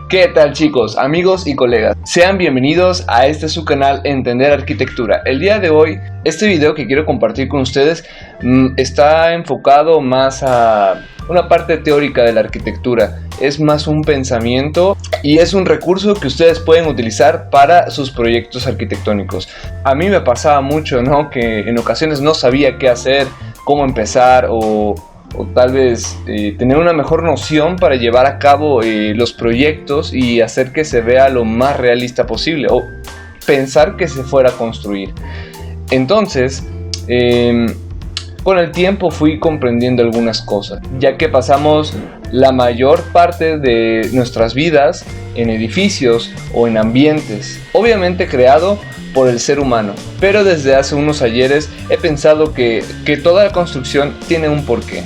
¿Qué tal, chicos, amigos y colegas? Sean bienvenidos a este su canal Entender Arquitectura. El día de hoy, este video que quiero compartir con ustedes está enfocado más a una parte teórica de la arquitectura. Es más un pensamiento y es un recurso que ustedes pueden utilizar para sus proyectos arquitectónicos. A mí me pasaba mucho, ¿no? Que en ocasiones no sabía qué hacer, cómo empezar o tal vez tener una mejor noción para llevar a cabo los proyectos y hacer que se vea lo más realista posible o pensar que se fuera a construir. Entonces, con el tiempo fui comprendiendo algunas cosas, ya que pasamos la mayor parte de nuestras vidas en edificios o en ambientes, obviamente creado por el ser humano, pero desde hace unos ayeres he pensado que toda la construcción tiene un porqué.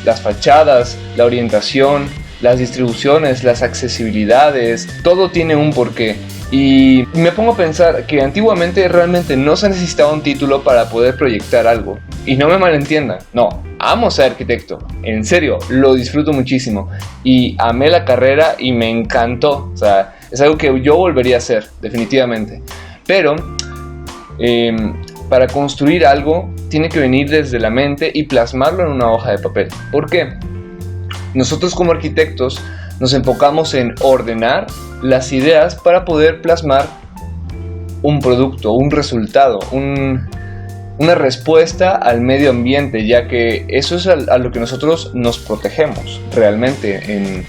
Las fachadas, la orientación, las distribuciones, las accesibilidades, todo tiene un porqué. Y me pongo a pensar que antiguamente realmente no se necesitaba un título para poder proyectar algo. Y no me malentiendan, no, amo ser arquitecto, en serio, lo disfruto muchísimo. Y amé la carrera y me encantó, o sea, es algo que yo volvería a hacer, definitivamente. Pero para construir algo tiene que venir desde la mente y plasmarlo en una hoja de papel. ¿Por qué? Nosotros como arquitectos nos enfocamos en ordenar las ideas para poder plasmar un producto, un resultado, una respuesta al medio ambiente, ya que eso es a lo que nosotros nos protegemos realmente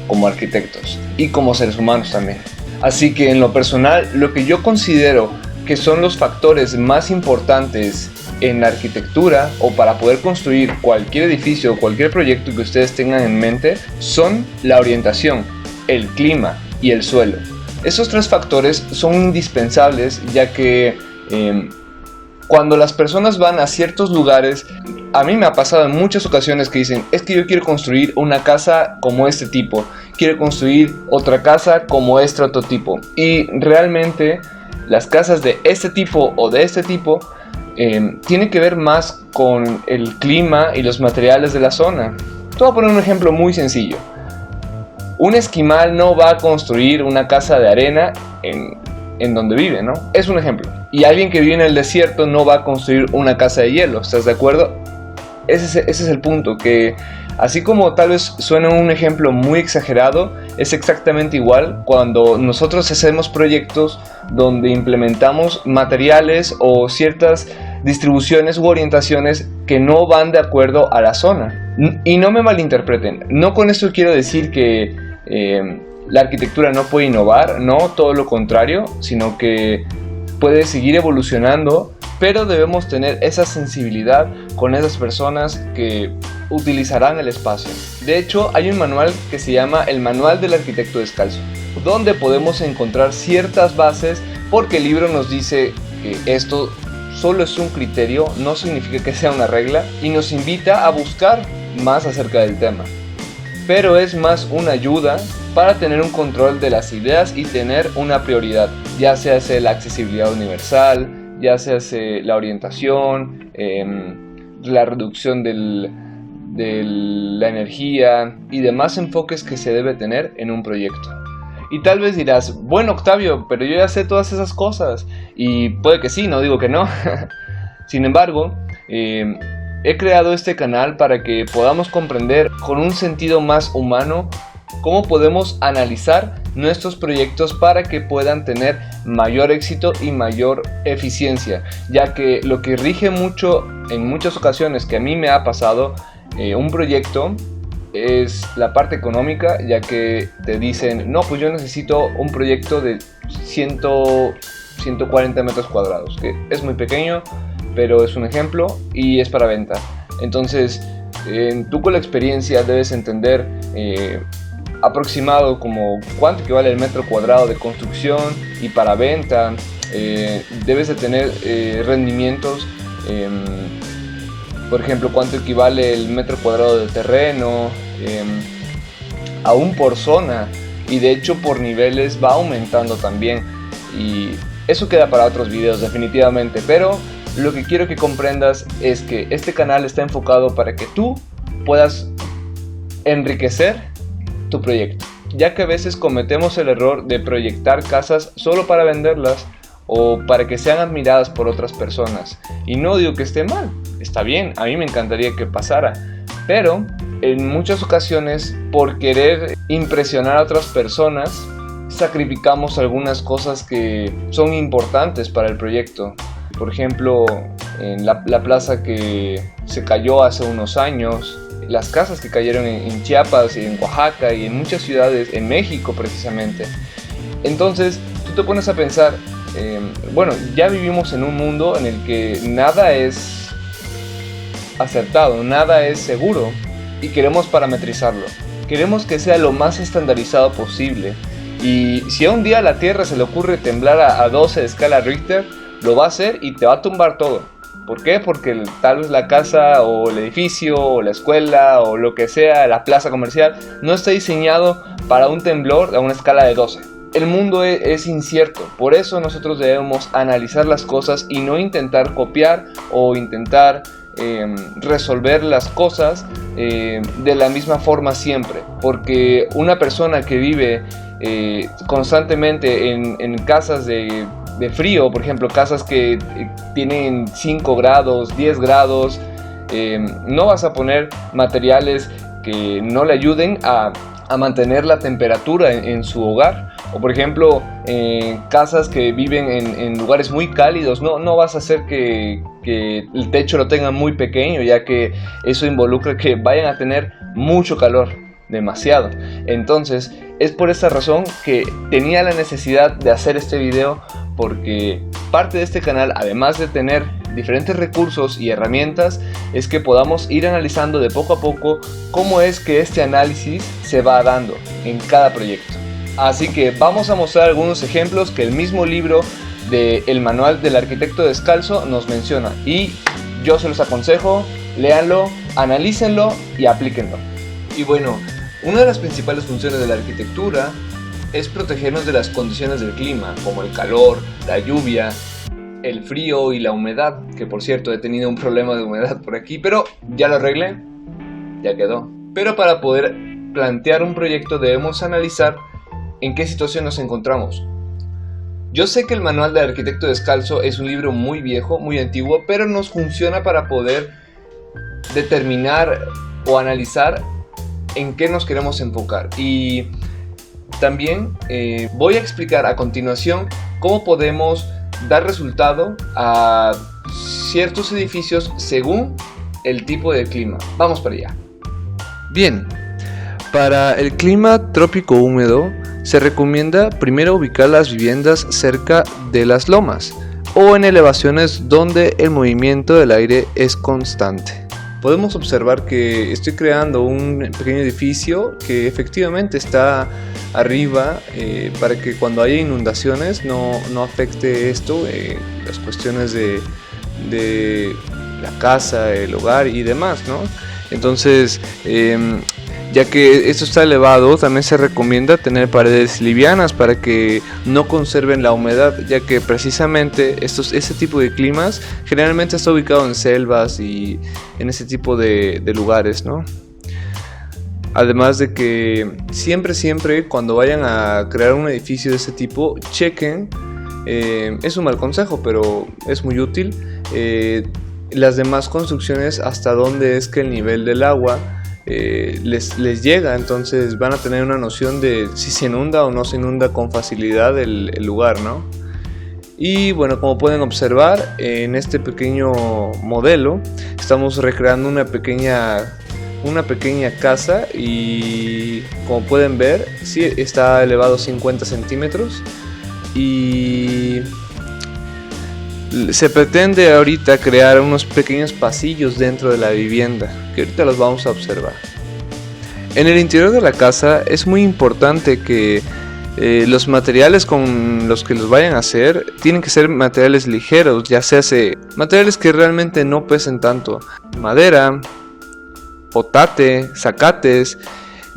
como arquitectos y como seres humanos también. Así que en lo personal, lo que yo considero que son los factores más importantes en la arquitectura o para poder construir cualquier edificio o cualquier proyecto que ustedes tengan en mente son la orientación, el clima y el suelo. Esos tres factores son indispensables, ya que cuando las personas van a ciertos lugares, a mí me ha pasado en muchas ocasiones que dicen: es que yo quiero construir una casa como este tipo, quiero construir otra casa como este otro tipo, y realmente las casas de este tipo o de este tipo tiene que ver más con el clima y los materiales de la zona. Te voy a poner un ejemplo muy sencillo. Un esquimal no va a construir una casa de arena en donde vive, ¿no? Es un ejemplo. Y alguien que vive en el desierto no va a construir una casa de hielo, ¿estás de acuerdo? Ese es el punto, que así como tal vez suena un ejemplo muy exagerado, es exactamente igual cuando nosotros hacemos proyectos donde implementamos materiales o ciertas distribuciones u orientaciones que no van de acuerdo a la zona. Y no me malinterpreten, no con esto quiero decir que la arquitectura no puede innovar, no, todo lo contrario, sino que puede seguir evolucionando, pero debemos tener esa sensibilidad con esas personas que utilizarán el espacio. De hecho, hay un manual que se llama el Manual del Arquitecto Descalzo, donde podemos encontrar ciertas bases, porque el libro nos dice que esto solo es un criterio, no significa que sea una regla, y nos invita a buscar más acerca del tema. Pero es más una ayuda para tener un control de las ideas y tener una prioridad, ya sea la accesibilidad universal, ya sea la orientación, la reducción de la energía y demás enfoques que se debe tener en un proyecto. Y tal vez dirás: bueno, Octavio, pero yo ya sé todas esas cosas. Y puede que sí, no digo que no. Sin embargo, he creado este canal para que podamos comprender con un sentido más humano cómo podemos analizar nuestros proyectos para que puedan tener mayor éxito y mayor eficiencia, ya que lo que rige mucho en muchas ocasiones, que a mí me ha pasado un proyecto, es la parte económica, ya que te dicen: no, pues yo necesito un proyecto de 140 metros cuadrados, que es muy pequeño, pero es un ejemplo y es para venta. Entonces, tú con la experiencia debes entender aproximado como cuánto equivale el metro cuadrado de construcción, y para venta debes de tener rendimientos, por ejemplo, cuánto equivale el metro cuadrado de terreno, aún por zona, y de hecho por niveles va aumentando también, y eso queda para otros videos definitivamente. Pero lo que quiero que comprendas es que este canal está enfocado para que tú puedas enriquecer tu proyecto. ya que a veces cometemos el error de proyectar casas solo para venderlas o para que sean admiradas por otras personas. Y no digo que esté mal, está bien, a mí me encantaría que pasara, pero en muchas ocasiones, por querer impresionar a otras personas, sacrificamos algunas cosas que son importantes para el proyecto. Por ejemplo, en la plaza que se cayó hace unos años, las casas que cayeron en Chiapas y en Oaxaca y en muchas ciudades, en México precisamente. Entonces, tú te pones a pensar, bueno, ya vivimos en un mundo en el que nada es acertado, nada es seguro, y queremos parametrizarlo. Queremos que sea lo más estandarizado posible. Y si a un día a la Tierra se le ocurre temblar a 12 de escala Richter, lo va a hacer y te va a tumbar todo. ¿Por qué? Porque tal vez la casa o el edificio o la escuela o lo que sea, la plaza comercial, no está diseñado para un temblor a una escala de 12. El mundo es incierto, por eso nosotros debemos analizar las cosas y no intentar copiar o intentar resolver las cosas de la misma forma siempre, porque una persona que vive constantemente en casas de frío, por ejemplo, casas que tienen 5 grados, 10 grados, no vas a poner materiales que no le ayuden a mantener la temperatura en su hogar. O por ejemplo, casas que viven en lugares muy cálidos, no vas a hacer que el techo lo tengan muy pequeño, ya que eso involucra que vayan a tener mucho calor, demasiado. Entonces, es por esta razón que tenía la necesidad de hacer este video, porque parte de este canal, además de tener diferentes recursos y herramientas, es que podamos ir analizando de poco a poco cómo es que este análisis se va dando en cada proyecto. Así que vamos a mostrar algunos ejemplos que el mismo libro de El Manual del Arquitecto Descalzo nos menciona, y yo se los aconsejo, léanlo, analícenlo y aplíquenlo. Y bueno, una de las principales funciones de la arquitectura es protegernos de las condiciones del clima, como el calor, la lluvia, el frío y la humedad, que por cierto he tenido un problema de humedad por aquí, pero ya lo arreglé, ya quedó. Pero para poder plantear un proyecto debemos analizar en qué situación nos encontramos. Yo sé que el Manual del Arquitecto Descalzo es un libro muy viejo, muy antiguo, pero nos funciona para poder determinar o analizar en qué nos queremos enfocar. Y también voy a explicar a continuación cómo podemos dar resultado a ciertos edificios según el tipo de clima. Vamos para allá. Bien, para el clima trópico húmedo se recomienda primero ubicar las viviendas cerca de las lomas o en elevaciones donde el movimiento del aire es constante. Podemos observar que estoy creando un pequeño edificio que efectivamente está arriba para que cuando haya inundaciones no afecte esto, las cuestiones de la casa, el hogar y demás, ¿no? Entonces, ya que esto está elevado, también se recomienda tener paredes livianas para que no conserven la humedad, ya que precisamente este tipo de climas generalmente está ubicado en selvas y en ese tipo de lugares, ¿no? Además de que siempre cuando vayan a crear un edificio de ese tipo, chequen, es un mal consejo, pero es muy útil, las demás construcciones, hasta dónde es que el nivel del agua les llega. Entonces van a tener una noción de si se inunda o no se inunda con facilidad el lugar, ¿no? Y bueno, como pueden observar en este pequeño modelo, estamos recreando una pequeña casa, y como pueden ver, sí, está elevado 50 centímetros y se pretende ahorita crear unos pequeños pasillos dentro de la vivienda, que ahorita los vamos a observar. En el interior de la casa es muy importante que los materiales con los que los vayan a hacer tienen que ser materiales ligeros, ya sea materiales que realmente no pesen tanto, madera, otate, zacates.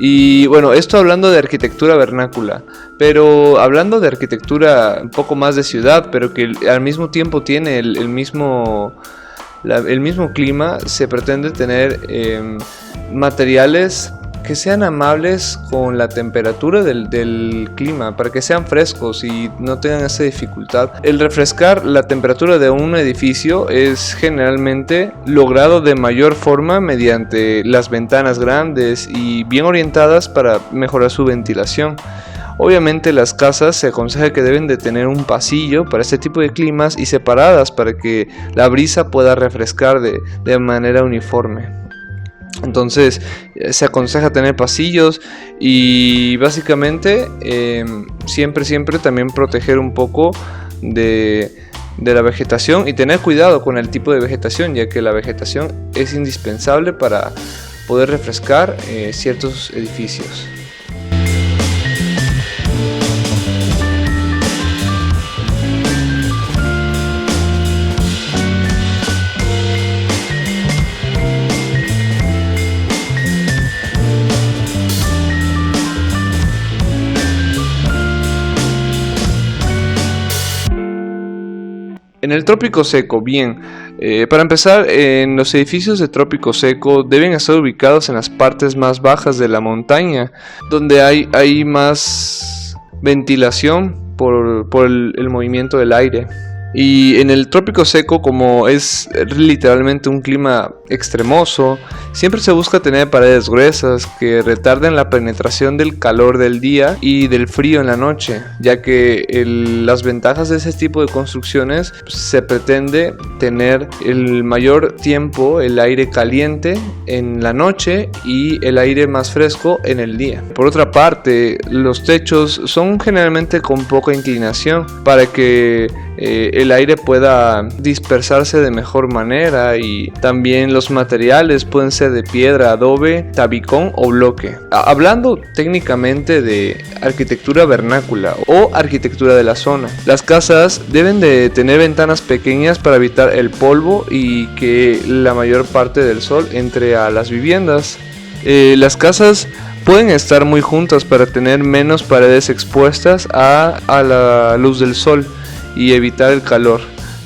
Y bueno, esto hablando de arquitectura vernácula, pero hablando de arquitectura un poco más de ciudad, pero que al mismo tiempo tiene el mismo clima, se pretende tener materiales que sean amables con la temperatura del clima, para que sean frescos y no tengan esa dificultad. El refrescar la temperatura de un edificio es generalmente logrado de mayor forma mediante las ventanas grandes y bien orientadas para mejorar su ventilación. Obviamente las casas se aconseja que deben de tener un pasillo para este tipo de climas y separadas para que la brisa pueda refrescar de manera uniforme. Entonces se aconseja tener pasillos y básicamente siempre también proteger un poco de la vegetación y tener cuidado con el tipo de vegetación, ya que la vegetación es indispensable para poder refrescar ciertos edificios. En el trópico seco, bien, para empezar, en los edificios de trópico seco deben estar ubicados en las partes más bajas de la montaña, donde hay más ventilación por el movimiento del aire. Y en el trópico seco, como es literalmente un clima extremoso, siempre se busca tener paredes gruesas que retarden la penetración del calor del día y del frío en la noche, ya que las ventajas de ese tipo de construcciones, se pretende tener el mayor tiempo el aire caliente en la noche y el aire más fresco en el día. Por otra parte, los techos son generalmente con poca inclinación para que el aire pueda dispersarse de mejor manera, y también los materiales pueden ser de piedra, adobe, tabicón o bloque. Hablando técnicamente de arquitectura vernácula o arquitectura de la zona, las casas deben de tener ventanas pequeñas para evitar el polvo y que la mayor parte del sol entre a las viviendas. Las casas pueden estar muy juntas para tener menos paredes expuestas a la luz del sol y evitar el calor.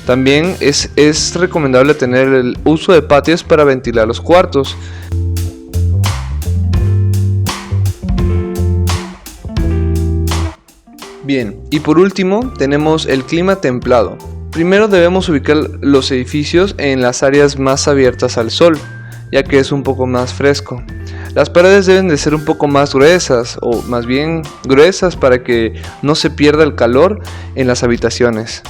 También es recomendable tener el uso de patios para ventilar los cuartos. Bien, y por último tenemos el clima templado. Primero debemos ubicar los edificios en las áreas más abiertas al sol, ya que es un poco más fresco. Las paredes deben de ser un poco más gruesas, o más bien gruesas, para que no se pierda el calor en las habitaciones.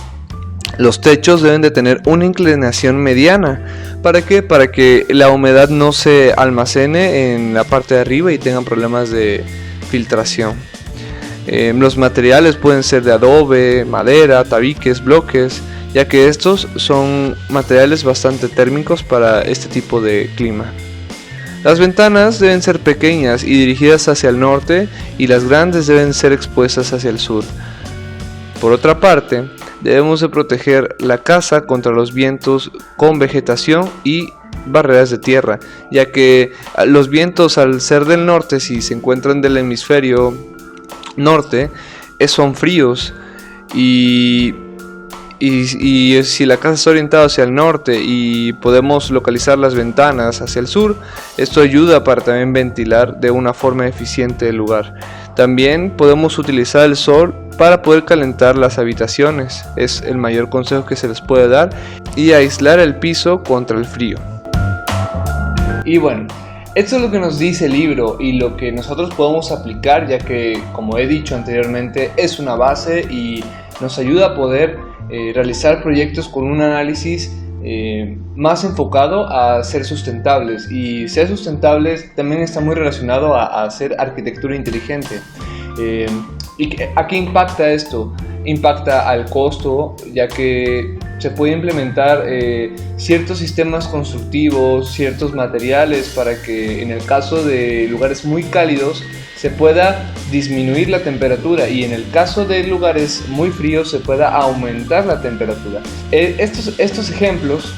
Los techos deben de tener una inclinación mediana. ¿Para qué? Para que la humedad no se almacene en la parte de arriba y tengan problemas de filtración. Los materiales pueden ser de adobe, madera, tabiques, bloques, ya que estos son materiales bastante térmicos para este tipo de clima. Las ventanas deben ser pequeñas y dirigidas hacia el norte, y las grandes deben ser expuestas hacia el sur. Por otra parte, debemos de proteger la casa contra los vientos con vegetación y barreras de tierra, ya que los vientos, al ser del norte, si se encuentran del hemisferio norte, son fríos, y si la casa está orientada hacia el norte y podemos localizar las ventanas hacia el sur, esto ayuda para también ventilar de una forma eficiente el lugar. También podemos utilizar el sol para poder calentar las habitaciones, es el mayor consejo que se les puede dar, y aislar el piso contra el frío. Y bueno, esto es lo que nos dice el libro y lo que nosotros podemos aplicar, ya que, como he dicho anteriormente, es una base y nos ayuda a poder realizar proyectos con un análisis más enfocado a ser sustentables. Y ser sustentables también está muy relacionado a hacer arquitectura inteligente. ¿Y a qué impacta esto? Impacta al costo, ya que se puede implementar ciertos sistemas constructivos, ciertos materiales, para que en el caso de lugares muy cálidos se pueda disminuir la temperatura, y en el caso de lugares muy fríos se pueda aumentar la temperatura. Estos ejemplos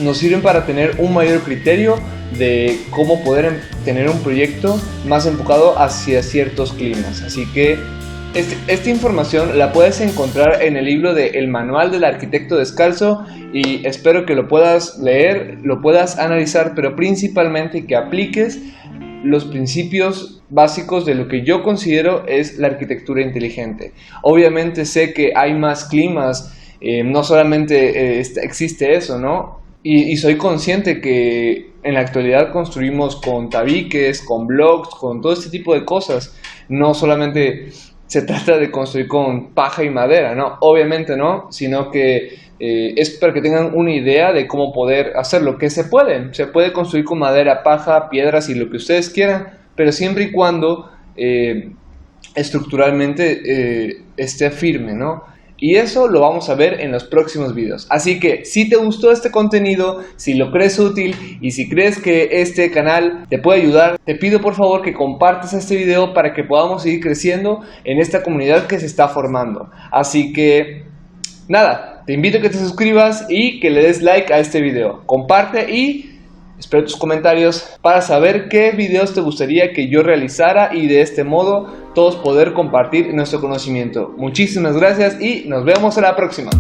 nos sirven para tener un mayor criterio de cómo poder tener un proyecto más enfocado hacia ciertos climas. Así que esta información la puedes encontrar en el libro de El Manual del Arquitecto Descalzo, y espero que lo puedas leer, lo puedas analizar, pero principalmente que apliques los principios básicos de lo que yo considero es la arquitectura inteligente. Obviamente sé que hay más climas, no solamente existe eso, ¿no? Y soy consciente que en la actualidad construimos con tabiques, con blocks, con todo este tipo de cosas. No solamente se trata de construir con paja y madera, ¿no? Obviamente no, sino que es para que tengan una idea de cómo poder hacerlo, que se puede construir con madera, paja, piedras y lo que ustedes quieran, pero siempre y cuando estructuralmente esté firme, ¿no? Y eso lo vamos a ver en los próximos videos. Así que si te gustó este contenido, si lo crees útil y si crees que este canal te puede ayudar, te pido por favor que compartas este video para que podamos seguir creciendo en esta comunidad que se está formando. Así que nada, te invito a que te suscribas y que le des like a este video. Comparte y espero tus comentarios para saber qué videos te gustaría que yo realizara y de este modo todos poder compartir nuestro conocimiento. Muchísimas gracias y nos vemos en la próxima.